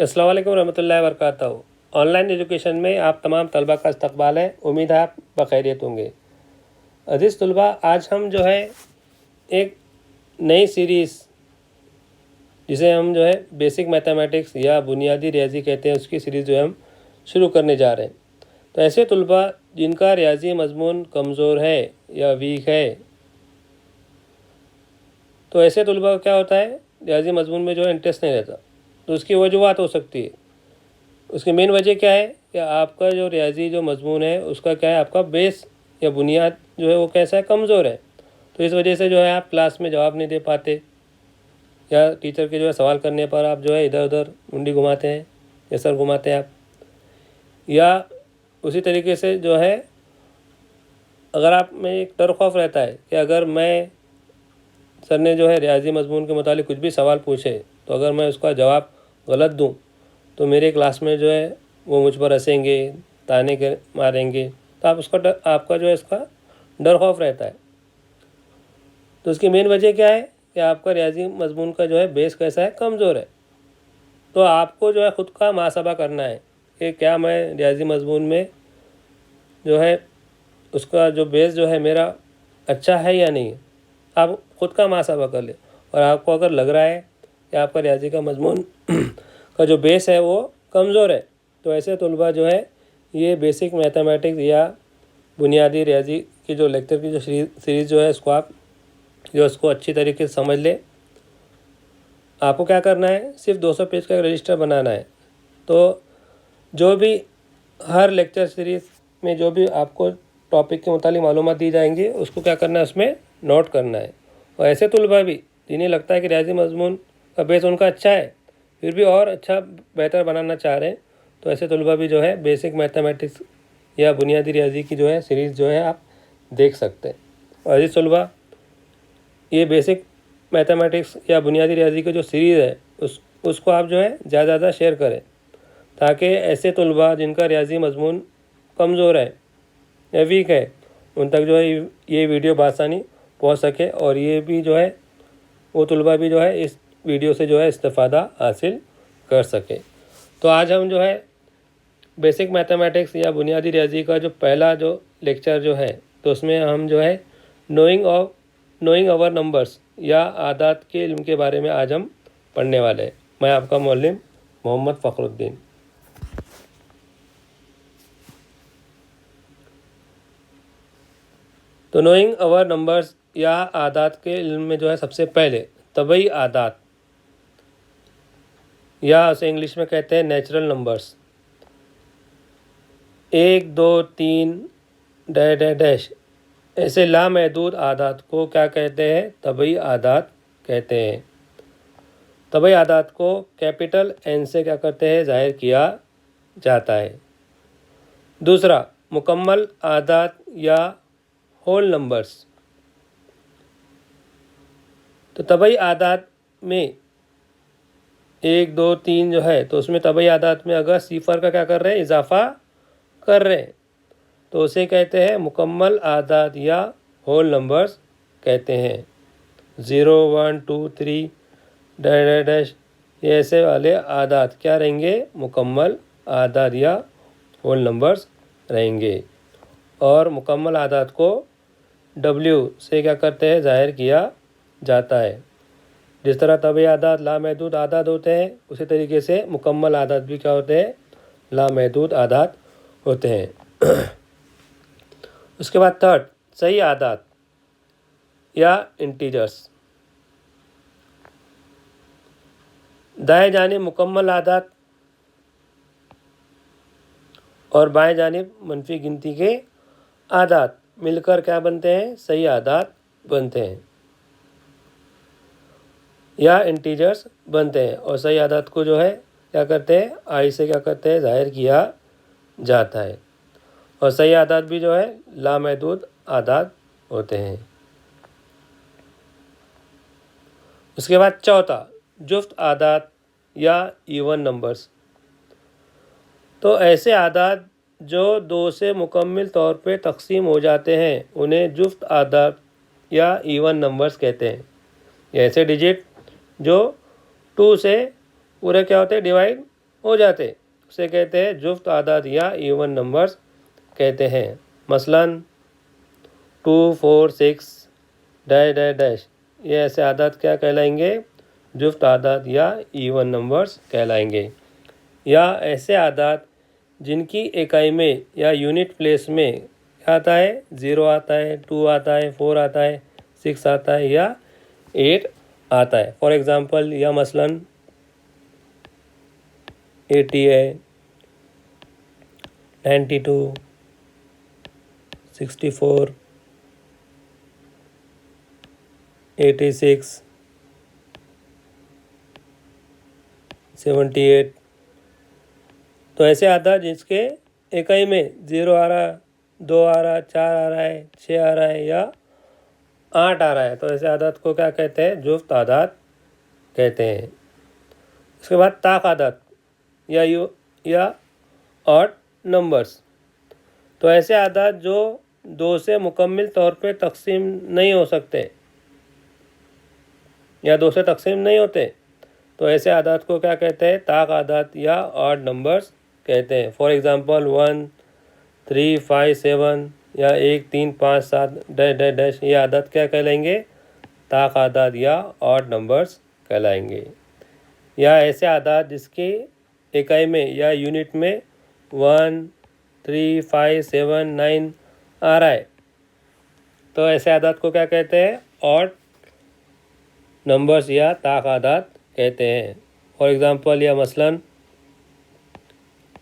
अस्सलाम वालेकुम रहमतुल्लाहि व बरकातहू। ऑनलाइन एजुकेशन में आप तमाम तलबा का इस्तकबाल है। उम्मीद है आप बखैरियत होंगे। अज़ीज़ तलबा, आज हम जो है एक नई सीरीज़ जिसे हम जो है बेसिक मैथमेटिक्स या बुनियादी रियाजी कहते हैं, उसकी सीरीज़ जो है हम शुरू करने जा रहे हैं। तो ऐसे तलबा जिनका रियाजी मज़मून कमज़ोर है या वीक है, तो ऐसे तलबा का क्या होता है, रियाजी मज़मून में जो है इंटरेस्ट नहीं रहता। तो उसकी वजूहत हो सकती है। उसकी मेन वजह क्या है कि आपका जो रियाजी जो मज़मून है उसका क्या है, आपका बेस या बुनियाद जो है वो कैसा है, कमज़ोर है। तो इस वजह से जो है आप क्लास में जवाब नहीं दे पाते, या टीचर के जो है सवाल करने पर आप जो है इधर उधर मुंडी घुमाते हैं या सर घुमाते हैं आप। या उसी तरीके से जो है अगर आप में एक डर खौफ रहता है कि अगर मैं सर ने जो है रियाजी मज़मून के मुतालिक कुछ भी सवाल पूछे तो अगर मैं उसका जवाब गलत दूं तो मेरे क्लास में जो है वो मुझ पर हंसेंगे, ताने के मारेंगे। तो आप उसका आपका जो है इसका डर खौफ रहता है। तो उसकी मेन वजह क्या है कि आपका रियाजी मज़मून का जो है बेस कैसा है, कमज़ोर है। तो आपको जो है ख़ुद का मुहासबा करना है कि क्या मैं रियाजी मज़मून में जो है उसका जो बेस जो है मेरा अच्छा है या नहीं। आप ख़ुद का मुहासबा कर ले, और आपको अगर लग रहा है कि आपका रियाजी का मज़मून का जो बेस है वो कमज़ोर है, तो ऐसे तलबा जो है ये बेसिक मैथमेटिक्स या बुनियादी रियाजी की जो लेक्चर की जो सीरीज़ जो है इसको आप जो इसको अच्छी तरीके से समझ ले। आपको क्या करना है, सिर्फ 200 पेज का एक रजिस्टर बनाना है। तो जो भी हर लेक्चर सीरीज़ में जो भी आपको टॉपिक के मुतालिक मालूमात दी जाएंगी उसको क्या करना है, उसमें नोट करना है। और ऐसे तलबा भी जिन्हें लगता है कि रियाजी मज़मून का बेस उनका अच्छा है फिर भी और अच्छा बेहतर बनाना चाह रहे हैं, तो ऐसे तलबा भी जो है बेसिक मैथमेटिक्स या बुनियादी रियाजी की जो है सीरीज़ जो है आप देख सकते हैं। और अजीज़ तलबा, ये बेसिक मैथमेटिक्स या बुनियादी रियाजी की जो सीरीज़ है उसको आप जो है ज़्यादा शेयर करें, ताकि ऐसे तलबा जिनका रियाजी मज़मून कमज़ोर है या वीक है उन तक जो है ये वीडियो बआसानी पहुँच सके, और ये भी जो है वो तलबा भी जो है इस वीडियो से जो है इस्तिफ़ादा हासिल कर सके। तो आज हम जो है बेसिक मैथमेटिक्स या बुनियादी रियाजी का जो पहला जो लेक्चर जो है, तो उसमें हम जो है नोइंग आवर नंबर्स या आदात के इल्म के बारे में आज हम पढ़ने वाले हैं। मैं आपका मौलिम मोहम्मद फ़खरुद्दीन। तो नोइंग आवर नंबर्स या आदात के इल्म में जो है सबसे पहले तबई आदात या उसे इंग्लिश में कहते हैं नेचुरल नंबर्स, 1 2 3 डैश ऐसे लामहदूद आदात को क्या कहते हैं, तबई आदात कहते हैं। तबई आदात को कैपिटल एन से क्या करते हैं, ज़ाहिर किया जाता है। दूसरा, मुकम्मल आदात या होल नंबर्स। तो तबई आदात में 1 2 3 जो है, तो उसमें तबई आदात में अगर सिफर का क्या कर रहे हैं, इजाफ़ा कर रहे हैं, तो उसे कहते हैं मुकम्मल आदात या होल नंबर्स कहते हैं। 0 1 2 3 डैश ये ऐसे वाले आदात क्या रहेंगे, मुकम्मल आदात या होल नंबर्स रहेंगे। और मुकम्मल आदात को W से क्या करते हैं, ज़ाहिर किया जाता है। जिस तरह तबई आदात लामहदूद आदात होते हैं, उसी तरीके से मुकम्मल आदात भी क्या होते हैं, लामहदूद आदात होते हैं। उसके बाद थर्ड, सही आदात या इंटीजर्स। दाएं जानिब मुकम्मल आदात और बाएं जानिब मनफी गिनती के आदात मिलकर क्या बनते हैं, सही आदात बनते हैं या इंटीजर्स बनते हैं। और सही आदात को जो है क्या करते हैं, आई से क्या करते हैं, ज़ाहिर किया जाता है। और सही आदात भी जो है लामहदूद आदात होते हैं। उसके बाद चौथा, जुफ्त आदात या इवन नंबर्स। तो ऐसे आदात जो 2 से मुकम्मल तौर पे तकसीम हो जाते हैं उन्हें जुफ्त आदात या इवन नंबर्स कहते हैं। ये ऐसे डिजिट जो 2 से पूरे क्या होते हैं, डिवाइड हो जाते उसे कहते हैं जुफ्त आदाद या इवन नंबर्स कहते हैं। मसलन 2, 4, 6 डैश डैश डैश, ये ऐसे आदाद क्या कहलाएंगे? जुफ्त आदाद या इवन नंबर्स कहलाएंगे। या ऐसे आदाद जिनकी इकाई में या यूनिट प्लेस में क्या आता है? 0 आता है, 2 आता है, 4 आता है, 6 आता है या 8 आता है। फॉर एग्ज़ाम्पल या मसलन 80 है, 92, 64, 86, 78। तो ऐसे आदाद जिसके इकाई में 0 आ रहा, 2 आ रहा, 4 आ रहा है, 6 आ रहा है या 8 आ रहा है, तो ऐसे आदाद को क्या कहते हैं? जुफ्त आदाद कहते हैं। उसके बाद ताक आदाद या ऑड नंबर्स। तो ऐसे आदाद जो 2 से मुकम्मल तौर पे तकसीम नहीं हो सकते या 2 से तकसीम नहीं होते, तो ऐसे आदाद को क्या कहते हैं? ताक आदाद या ऑड नंबर्स कहते हैं। फॉर एग्ज़ाम्पल 1, 3, 5, 7 या 1, 3, 5, 7 डैश डैश डैश, ये आदाद क्या कहलाएंगे? ताक आदाद या ऑड नंबर्स कहलाएंगे। या ऐसे आदाद जिसकी इकाई में या यूनिट में 1, 3, 5, 7, 9 आ रहा है, तो ऐसे आदाद को क्या कहते हैं? ऑड नंबर्स या ताक आदाद कहते हैं। फॉर एग्ज़ाम्पल या मसलन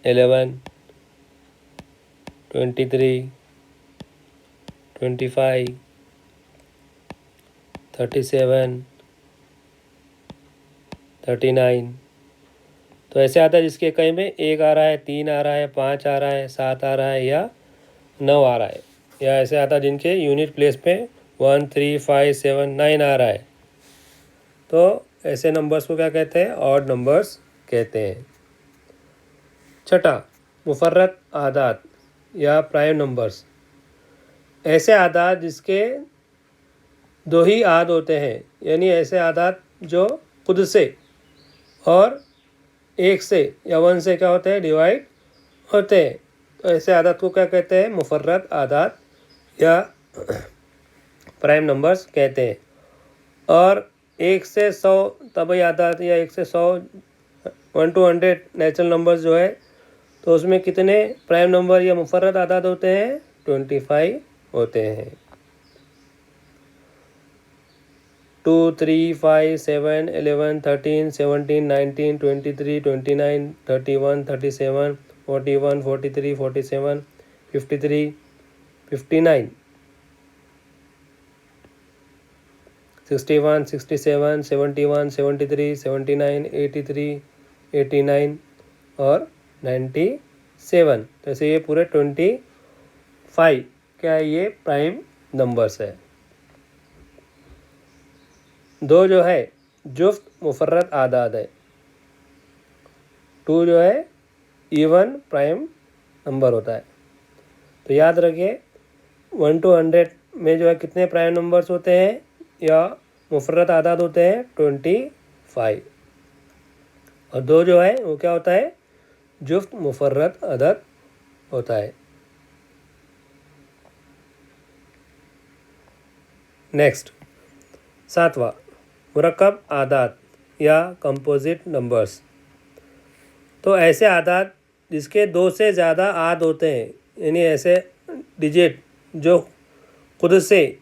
11, 23, 25, 37, 39। तो ऐसे आता है जिसके इकाई में 1 आ रहा है, 3 आ रहा है, 5 आ रहा है, 7 आ रहा है या 9 आ रहा है। या ऐसे आता है जिनके यूनिट प्लेस पे 1, 3, 5, 7, 9 आ रहा है, तो ऐसे नंबर्स को क्या कहते हैं? ऑड नंबर्स कहते हैं। छठा, मुफर्रत आदाद या प्राइम नंबर्स। ऐसे आदाद जिसके 2 ही आद होते हैं, यानी ऐसे आदाद जो खुद से और 1 से या 1 से क्या होते हैं? डिवाइड होते हैं, तो ऐसे आदाद को क्या कहते हैं? मुफर्रत आदाद या प्राइम नंबर्स कहते हैं। और 1 से 100 तबई आदाद या 1 से 100 1 to 100 नेचुरल नंबर्स जो है, तो उसमें कितने प्राइम नंबर या मुफर्रत आदाद होते हैं? 25 होते हैं। 2, 3, 5, 7, 11, 13, 17, 19, 23, 29, 31, 37, 41, 43, 47, 53, 59, 61, 67, 71, 73, 79, 83, 89 और 97। तो ऐसे ये पूरे 25 क्या है? ये प्राइम नंबर्स है। 2 जो है जुफ्त मुफर्रत आदाद है। 2 जो है इवन प्राइम नंबर होता है। तो याद रखिए 1 to 100 में जो है कितने प्राइम नंबर्स होते हैं या मुफर्रत आदाद होते हैं? 25। और 2 जो है वो क्या होता है? जुफ्त मुफर्रत आदाद होता है। नेक्स्ट, 7वां, मुरक्कब आदाद या कंपोजिट नंबर्स। तो ऐसे आदाद जिसके 2 से ज़्यादा आद होते हैं, यानी ऐसे डिजिट जो खुद से,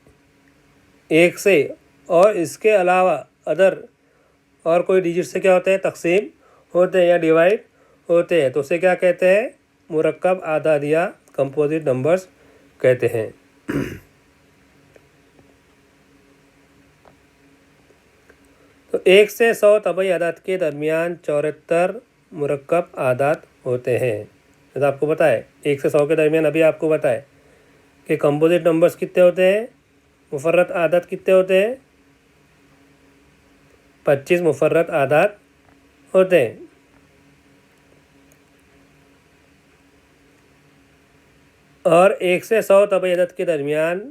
1 से और इसके अलावा अदर और कोई डिजिट से क्या होते हैं? तकसीम होते हैं या डिवाइड होते हैं, तो उसे क्या कहते हैं? मुरक्कब आदाद या कंपोजिट नंबर्स कहते हैं। तो 1 से 100 तबई आदाद के दरमियान 74 मुरक्कब आदाद होते हैं। जैसा आपको पता है 1 से 100 के दरमियान अभी आपको बताए कि कंपोजिट नंबर्स कितने होते हैं, मुफर्रत आदाद कितने होते हैं? 25 मुफर्रत आदाद होते हैं। और 1 से 100 तबई आदाद के दरमियान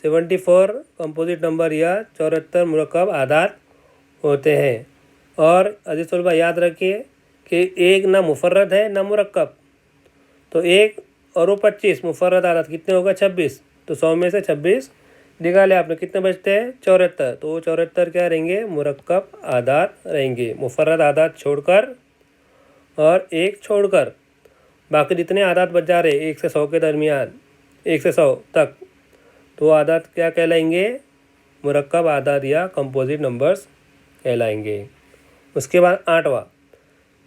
74 कंपोजिट नंबर या 74 मुरक्कब आदाद होते हैं। और अजीज तलबा याद रखिए कि एक ना मुफर्रद है ना मुरक्कब, तो 1 और वो 25 मुफर्रद आदात कितने होगा 26। तो 100 में से 26 निकाले आपने, कितने बचते हैं 74। तो वो 74 क्या रहेंगे मुरक्कब आदात रहेंगे, मुफर्रद आदात छोड़कर और 1 छोड़कर। बाकी जितने आदात बच जा रहे 1 से 100 के दरमियान, 1 से 100 तक, तो वो आदात क्या कहलाएंगे मुरक्कब आदात या कंपोजिट नंबर्स कहलाएंगे। उसके बाद 8वां,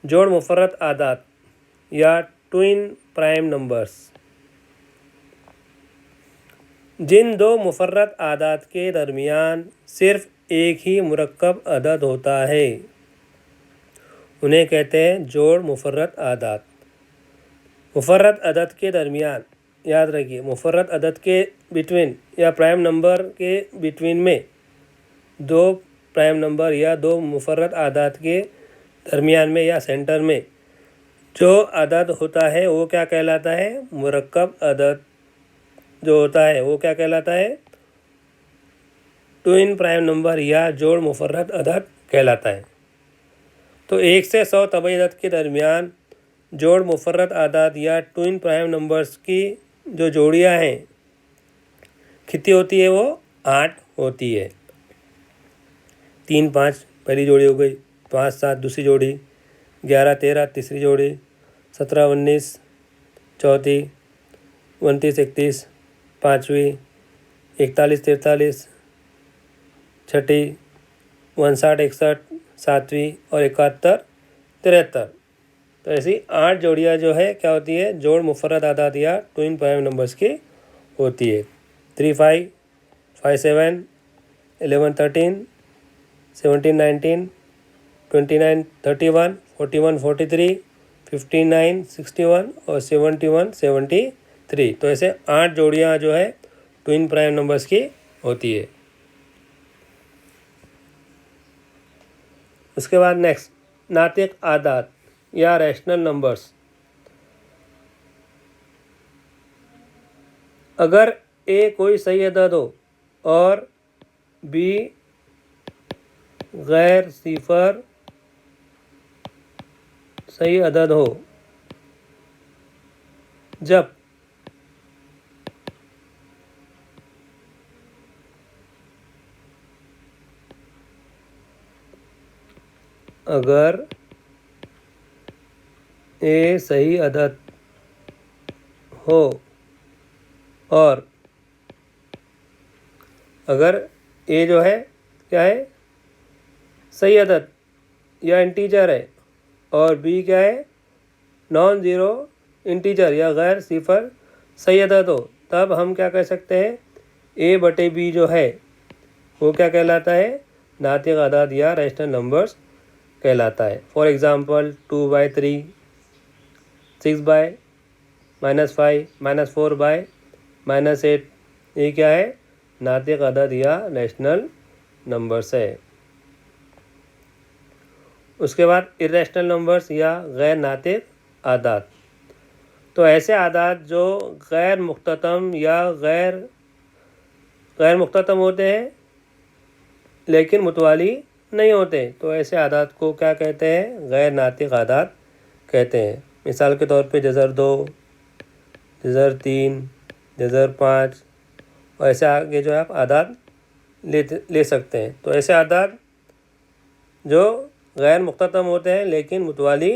जोड़ मुफर्रद आदात या ट्विन प्राइम नंबर्स। जिन दो मुफर्रद आदात के दरमियान सिर्फ एक ही मुरक्कब अदद होता है उन्हें कहते हैं जोड़ मुफर्रद आदात। मुफर्रद अदद के दरमियान, याद रखिए मुफर्रद अदद के बिटवीन या प्राइम नंबर के बिटवीन में, दो प्राइम नंबर या दो मुफर्रद आदात के दरमियान में या सेंटर में जो अदद होता है वो क्या कहलाता है मुरक्कब अदद जो होता है वो क्या कहलाता है ट्विन प्राइम नंबर या जोड़ मुफर्रद अदद कहलाता है। तो 1 से 100 तबई अदद के दरमियान जोड़ मुफर्रद आदात या ट्विन प्राइम नंबर्स की जो जोड़ियां हैं कितनी होती है, वो 8 होती है। 3 5 पहली जोड़ी हो गई, 5 7 दूसरी जोड़ी, 11 13 तीसरी जोड़ी, 17 19 चौथी, 29 31 पाँचवीं, 41 43 छठी, 59 61 सातवीं और 71 73। तो ऐसी 8 जोड़ियाँ जो है क्या होती है जोड़ मुफर्रद आदात या ट्विन प्राइम नंबर्स की होती है। 3 5 5 7 11 13 17 19 29 31 41 43 59 61 और 71 73। तो ऐसे 8 जोड़ियाँ जो है ट्विन प्राइम नंबर्स की होती है। उसके बाद नेक्स्ट नातिक आदात या रैशनल नंबर्स। अगर ए कोई सही अदद हो और बी गैर सिफर सही अदद हो, जब अगर ए सही अदद हो और अगर ए जो है क्या है सही अदद या इंटीजर है और बी क्या है नॉन ज़ीरो इंटीजर या गैर सिफर सही अदद हो, तब हम क्या कह सकते हैं ए बटे बी जो है वो क्या कहलाता है नातिक आदात या रैशनल नंबर्स कहलाता है। फॉर एग्ज़ाम्पल 2/3, 6/-5 -4/-8, ये क्या है नातिक अदद या रैशनल नंबर्स है। उसके बाद इर्रेशनल नंबर्स या गैर नातिक आदात। तो ऐसे आदात जो गैर मुख्ततम या गैर मुख्ततम होते हैं लेकिन मुतवाली नहीं होते, तो ऐसे आदात को क्या कहते हैं गैर नातिक आदात कहते हैं। मिसाल के तौर पे जज़र 2, जज़र 3, जज़र 5 और ऐसे आगे जो है आप आदात ले सकते हैं। तो ऐसे आदात जो गैर मुख्ततम होते हैं लेकिन मुतवाली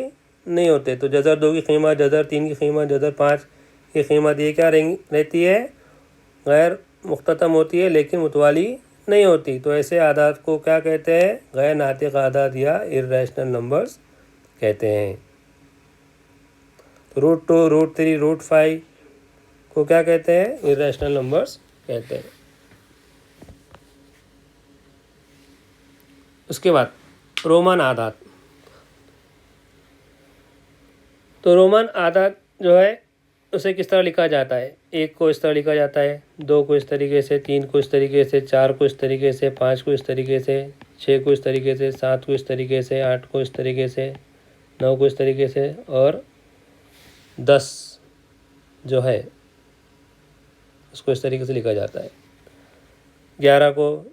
नहीं होते, तो जज़र 2 की कीमत, जज़र 3 की कीमत, जज़र 5 की कीमत ये क्या रहती है गैर मुख्ततम होती है लेकिन मुतवाली नहीं होती। तो ऐसे आदात को क्या कहते हैं गैर नातिक आदात या इर्रेशनल नंबर्स कहते हैं। तो √2, √3, √5 को क्या कहते हैं इर्रेशनल नंबर्स कहते हैं। उसके बाद रोमन आदात। तो रोमन आदात जो है उसे किस तरह लिखा जाता है, 1 को इस तरह लिखा जाता है, 2 को इस तरीके से, 3 को इस तरीके से, 4 को इस तरीके से, 5 को इस तरीके से, 6 को इस तरीके से, 7 को इस तरीके से, 8 को इस तरीके से, 9 को इस तरीके से और 10 जो है उसको इस तरीके से लिखा जाता है। 11 को,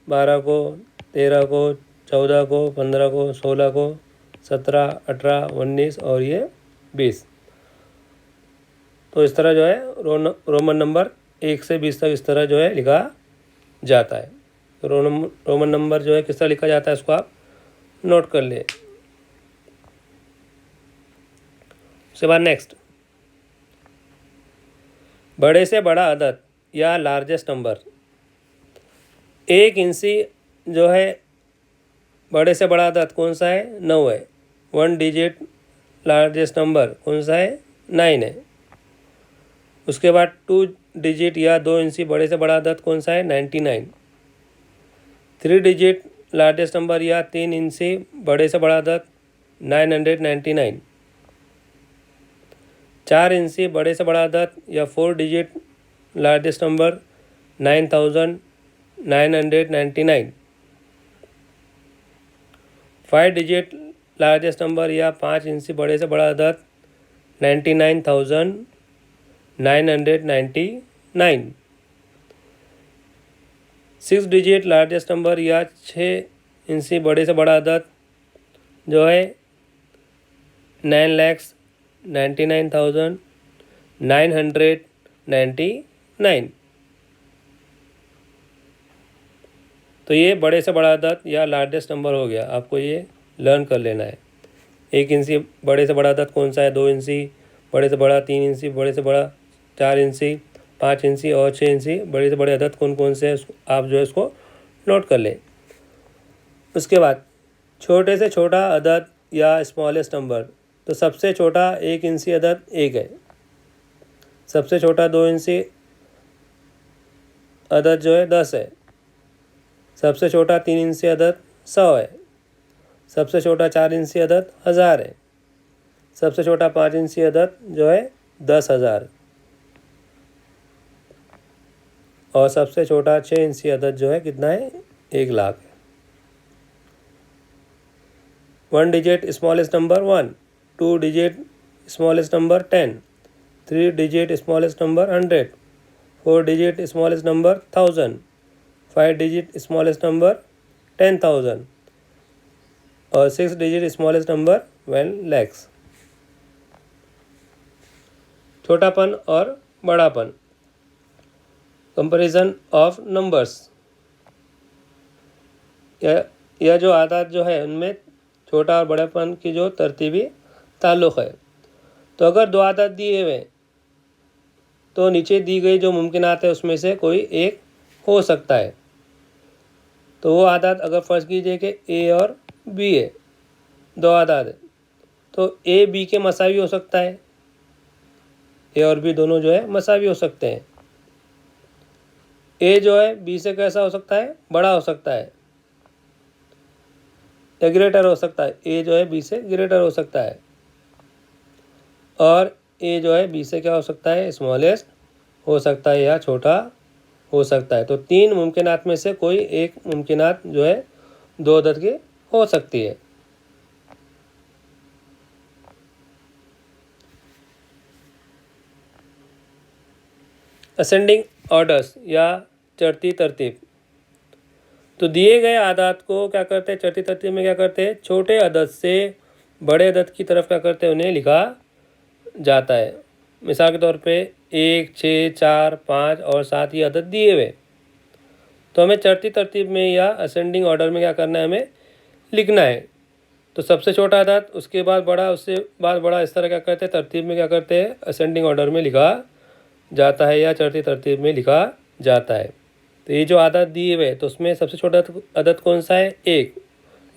12 को, 13 को, 14 को, 15 को, 16 को, 17, 18, 19 और ये 20। तो इस तरह जो है रोमन नंबर 1 से 20 तक इस तरह जो है लिखा जाता है। तो रोमन नंबर जो है किस तरह लिखा जाता है इसको आप नोट कर ले। उसके बाद नेक्स्ट, बड़े से बड़ा अदद या लार्जेस्ट नंबर। 1 इंची जो है बड़े से बड़ा अदद कौन सा है? 9 है। 1 डिजिट लार्जेस्ट नंबर कौन सा है? 9 है। उसके बाद 2 डिजिट या 2 इंची बड़े से बड़ा अदद कौन सा है? 99। 3 डिजिट लार्जेस्ट नंबर या 3 इंची बड़े से बड़ा अदद 999। 4 इंची बड़े से बड़ा अदद या 4 digit largest number 9999। 5 digit largest number या 5 इंची बड़े से बड़ा अदद 99,999। 6 डिजिट लार्जेस्ट नंबर या 6 इंची बड़े से बड़ा अदद जो है 9,99,999। तो ये बड़े से बड़ा अदद या लार्जेस्ट नंबर हो गया, आपको ये लर्न कर लेना है। 1 इंची बड़े से बड़ा अदद कौन सा है? 2 इंची बड़े से बड़ा, 3 इंची बड़े से बड़ा, 4 इंची, 5 इंची और 6 इंची बड़े से बड़े अदद कौन कौन से हैं आप जो है इसको नोट कर लें। उसके बाद छोटे से छोटा अदद या स्मॉलेस्ट नंबर। तो सबसे छोटा 1 इंची अदद 1 है। सबसे छोटा 2 इंची अदद जो है 10 है। सबसे छोटा 3 इंची अदद 100 है। सबसे छोटा 4 इंची अदद 1000 है। सबसे छोटा 5 इंची अदद जो है 10,000 और सबसे छोटा 6 इंची अदद जो है कितना है? 1,00,000 है। 1 digit smallest number 1, 2 digit smallest number 10, 3 digit smallest number 100, 4 digit smallest number 1000, 5 digit smallest number 10,000 और 6 डिजिट स्मॉलेस्ट नंबर 1 lakhs। छोटापन और बड़ापन, कंपैरिजन ऑफ नंबर्स। यह जो आदात जो है उनमें छोटा और बड़ेपन की जो तरतीबी ताल्लुक़ है। तो अगर 2 आदात दिए हुए तो नीचे दी गई जो मुमकिनात है उसमें से कोई एक हो सकता है। तो वो आदात अगर फ़र्ज़ कीजिए कि ए और बी है, 2 आदात है, तो ए बी के मसावी हो सकता है। ए और बी दोनों जो है मसावी हो सकते हैं। ए जो है बी से कैसा हो सकता है? बड़ा हो सकता है या ग्रेटर हो सकता है। ए जो है बी से ग्रेटर हो सकता है और ए जो है बी से क्या हो सकता है? स्मॉलेस्ट हो सकता है या छोटा हो सकता है। तो 3 मुमकिनात में से कोई एक मुमकिनात जो है 2 अदद की हो सकती है। असेंडिंग ऑर्डर्स या चढ़ती तरतीब। तो दिए गए आदात को क्या करते हैं? चढ़ती तरतीब में क्या करते हैं? छोटे अदद से बड़े अदद की तरफ क्या करते हैं? उन्हें लिखा जाता है। मिसाल के तौर पे 1, 6, 4, 5 और 7 ये अदद दिए हुए, तो हमें चढ़ती तरतीब में या असेंडिंग ऑर्डर में क्या करना है? हमें लिखना है। तो सबसे छोटा अदद, उसके बाद बड़ा, उससे बाद बड़ा, इस तरह क्या करते हैं? तरतीब में क्या करते हैं? असेंडिंग ऑर्डर में लिखा जाता है या चढ़ती तरतीब में लिखा जाता है। तो ये जो आदत दिए हुए तो उसमें सबसे छोटा अदद कौन सा है? 1,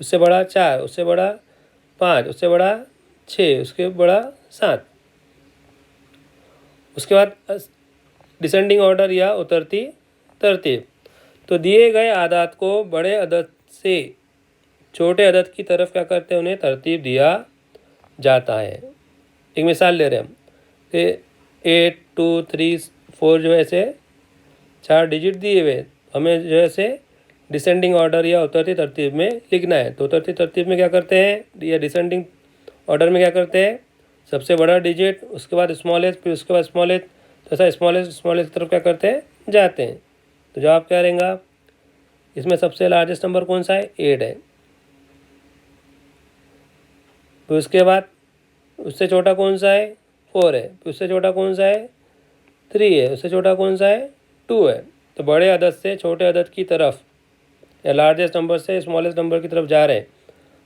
उससे बड़ा 4, उससे बड़ा 5, उससे बड़ा 6, उसके बड़ा 7। उसके बाद डिसेंडिंग ऑर्डर या उतरती तरतीब। तो दिए गए आदात को बड़े अदद से छोटे अदद की तरफ क्या करते हैं? उन्हें तरतीब दिया जाता है। एक मिसाल ले रहे हैं हम कि 8, 2, 3, 4 जो ऐसे 4 डिजिट दिए हुए, हमें जो ऐसे डिसेंडिंग ऑर्डर या उतरती तरतीब में लिखना है। तो उतरती तरतीब में क्या करते हैं या डिसेंडिंग ऑर्डर में क्या करते हैं? सबसे बड़ा डिजिट, उसके बाद स्मॉलेस्ट, फिर उसके बाद स्मॉलेस्ट, तो ऐसा स्मॉलेस्ट की तरफ क्या करते हैं? जाते हैं। तो जवाब क्या रहेगा? इसमें सबसे लार्जेस्ट नंबर कौन सा है? 8 है। फिर उसके बाद उससे छोटा कौन सा है, 4 है। फिर उससे छोटा कौन सा है, 3 है। उससे छोटा कौन सा है, 2 है। तो बड़े अदद से छोटे अदद की तरफ या लार्जेस्ट नंबर से स्मॉलेस्ट नंबर की तरफ जा रहे हैं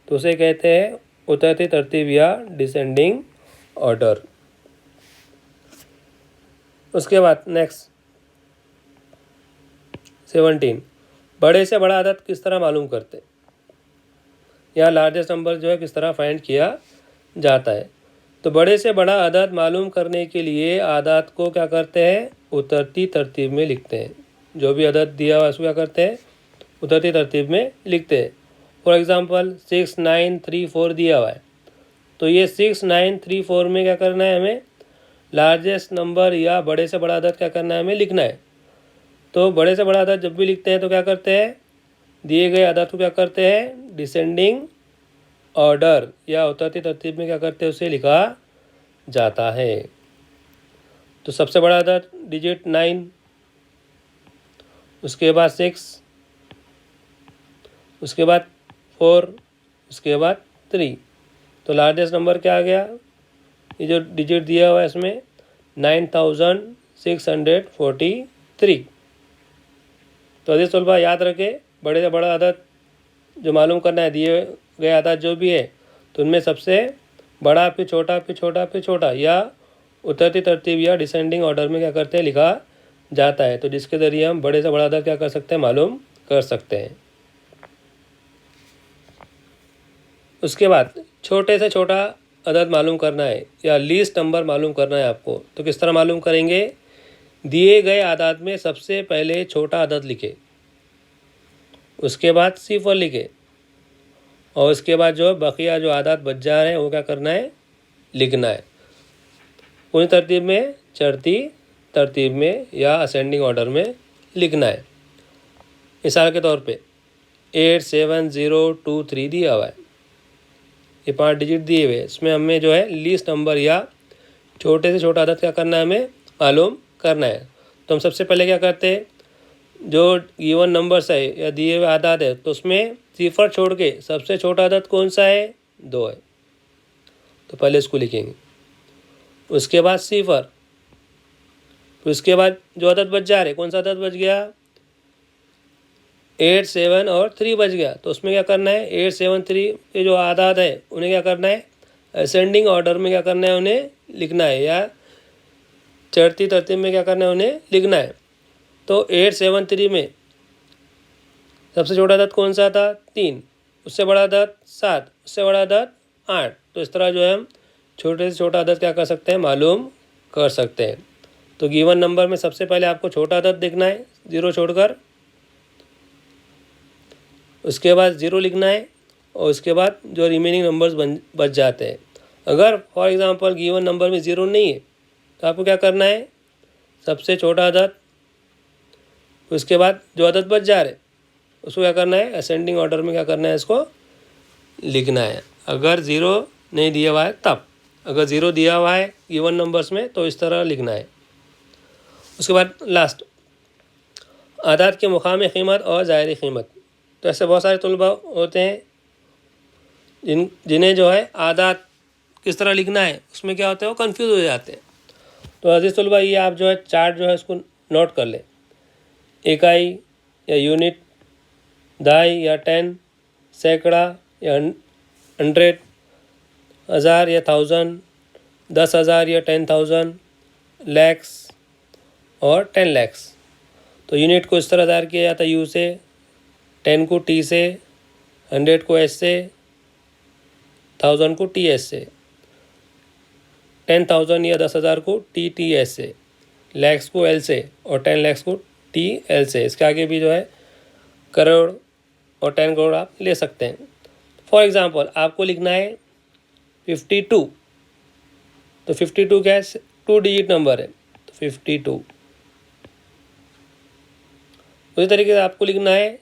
तो उसे कहते हैं उतरती तरतीब या डिसेंडिंग ऑर्डर। उसके बाद नेक्स्ट 17, बड़े से बड़ा अदद किस तरह मालूम करते या लार्जेस्ट नंबर जो है किस तरह फाइंड किया जाता है। तो बड़े से बड़ा अदद मालूम करने के लिए आदात को क्या करते हैं, उतरती तरतीब में लिखते हैं। जो भी अदद दिया हुआ उसको क्या करते हैं, उतरती तरतीब में लिखते हैं। फॉर एग्ज़ाम्पल 6 9 3 4 दिया हुआ है तो ये 6 9 3 4 में क्या करना है, हमें लार्जेस्ट नंबर या बड़े से बड़ा अदद क्या करना है, हमें लिखना है। तो बड़े से बड़ा अदद जब भी लिखते हैं तो क्या करते हैं, दिए गए अदद को क्या करते हैं, डिसेंडिंग ऑर्डर या उतरती तरतीब में क्या करते हैं, उसे लिखा जाता है। तो सबसे बड़ा अदद डिजिट 9, उसके बाद 6, उसके बाद 4, उसके बाद 3। तो लार्जेस्ट नंबर क्या आ गया, ये जो डिजिट दिया हुआ है इसमें 9643। तो अजीज तलबा याद रखें, बड़े से बड़ा अदद जो मालूम करना है, दिए गए अदद जो भी है तो उनमें सबसे बड़ा फिर छोटा फिर छोटा फिर छोटा या उतरती तरतीब या डिसेंडिंग ऑर्डर में क्या करते हैं, लिखा जाता है। तो जिसके ज़रिए हम बड़े से बड़ा अदद क्या कर सकते हैं, मालूम कर सकते हैं। उसके बाद छोटे से छोटा अदद मालूम करना है या लीस्ट नंबर मालूम करना है आपको, तो किस तरह मालूम करेंगे, दिए गए आदाद में सबसे पहले छोटा अदद लिखे, उसके बाद सिफर लिखे और उसके बाद जो बकिया जो आदाद बच जा रहे हैं वो क्या करना है, लिखना है। पूरी तरतीब में, चढ़ती तरतीब में या असेंडिंग ऑर्डर में लिखना है। मिसाल के तौर पे 87023 दिया हुआ है, ये 5 डिजिट दिए हुए, इसमें हमें जो है लीस्ट नंबर या छोटे से छोटा अदद क्या करना है, हमें मालूम करना है। तो हम सबसे पहले क्या करते हैं, जो गिवन नंबर्स है या दिए हुए आदाद है तो उसमें सिफर छोड़ के सबसे छोटा अदद कौन सा है, 2 है। तो पहले इसको लिखेंगे, उसके बाद सिफर, फिर उसके बाद जो अदद बच जा रहे, कौन सा अदद बच गया, 8 7 और 3 बच गया। तो उसमें क्या करना है, 8 7 3 के जो आदाद है उन्हें क्या करना है, असेंडिंग ऑर्डर में क्या करना है, उन्हें लिखना है या चढ़ती तरतीब में क्या करना है, उन्हें लिखना है। तो 8 7 3 में सबसे छोटा अदद कौन सा था, 3, उससे बड़ा अदद 7, उससे बड़ा अदद 8। तो इस तरह जो है हम छोटे से छोटा अदद क्या कर सकते हैं, मालूम कर सकते हैं। तो गिवन नंबर में सबसे पहले आपको छोटा अदद देखना है 0 छोड़कर, उसके बाद 0 लिखना है और उसके बाद जो रिमेनिंग नंबर्स बच जाते हैं। अगर फॉर एग्जांपल गिवन नंबर में 0 नहीं है तो आपको क्या करना है, सबसे छोटा अदद, उसके बाद जो अदद बच जा रहे उसको क्या करना है, असेंडिंग ऑर्डर में क्या करना है, इसको लिखना है। अगर 0 नहीं दिया हुआ है तब, अगर 0 दिया हुआ है गिवन नंबर्स में तो इस तरह लिखना है। उसके बाद लास्ट आदाद के मुकामी कीमत और ज़ाहिरी कीमत। तो ऐसे बहुत सारे तलबा होते हैं जिन्हें जो है आदाद किस तरह लिखना है उसमें क्या होता है, वो कंफ्यूज हो जाते हैं। तो अजीज़ तलबा ये आप जो है चार्ट जो है इसको नोट कर लें। इकाई या यूनिट, दहाई या 10, सैकड़ा या 100, 1000 या 1000, 10,000 या 10,000, लैक्स और 10 लैक्स। तो यूनिट को इस तरह ज़ाहिर किया जाता है यू से, 10 को टी से, 100 को एस से, 1000 को टी एस से, 10,000 या 10,000 को टी टी एस से, लैक्स को एल से और 10 लैक्स को टी एल से। इसके आगे भी जो है करोड़ और 10 करोड़ आप ले सकते हैं। फॉर एग्ज़ाम्पल आपको लिखना है 52, तो 52 क्या है, 2 डिजिट नंबर है, तो 52। उसी तरीके से आपको लिखना है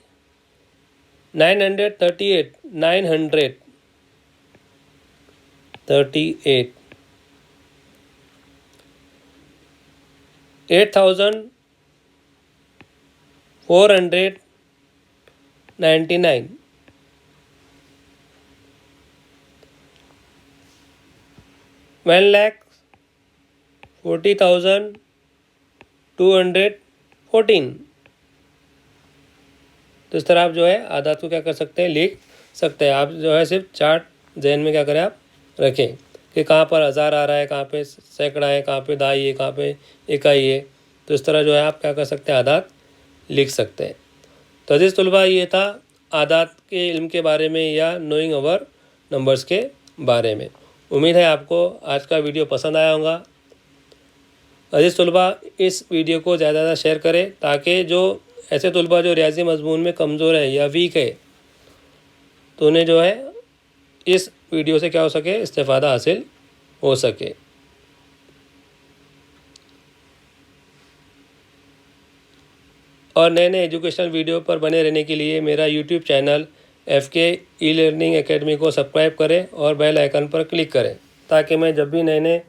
938, 938, 8,499, 1,40,214। तो इस तरह आप जो है आदात को क्या कर सकते हैं, लिख सकते हैं। आप जो है सिर्फ चार्ट जहन में क्या करें, आप रखें कि कहाँ पर हज़ार आ रहा है, कहाँ पे सैकड़ा है, कहाँ पे दहाई है, कहाँ पे इकाई है। तो इस तरह जो है आप क्या कर सकते हैं, आदात लिख सकते हैं। तो अजीज़ तलबा, ये था आदात के इल्म के बारे में या नोइंग अवर नंबर्स के बारे में। उम्मीद है आपको आज का वीडियो पसंद आया होगा। अजीज़ तलबा, इस वीडियो को ज़्यादा से ज़्यादा शेयर करें ताकि जो ऐसे तलबा जो रियाजी मजमून में कमज़ोर है या वीक है, तो उन्हें जो है इस वीडियो से क्या हो सके, इस्तेफ़ादा हासिल हो सके। और नए नए एजुकेशनल वीडियो पर बने रहने के लिए मेरा YouTube channel FK e learning academy को सब्सक्राइब करें और बेल आइकन पर क्लिक करें ताकि मैं जब भी नए नए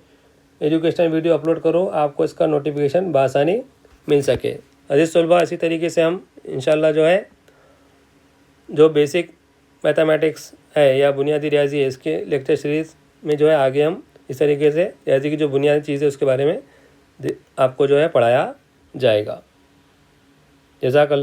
एजुकेशनल वीडियो अपलोड करूं आपको इसका नोटिफिकेशन बआसानी मिल सके। अजीज़ तलबा, इसी तरीके से हम इंशाल्लाह जो है जो बेसिक मैथमेटिक्स है या बुनियादी रियाजी है, इसके लेक्चर सीरीज़ में जो है आगे हम इस तरीके से रियाजी की जो बुनियादी चीज़ है उसके बारे में आपको जो है पढ़ाया जाएगा। जज़ाकल्लाह।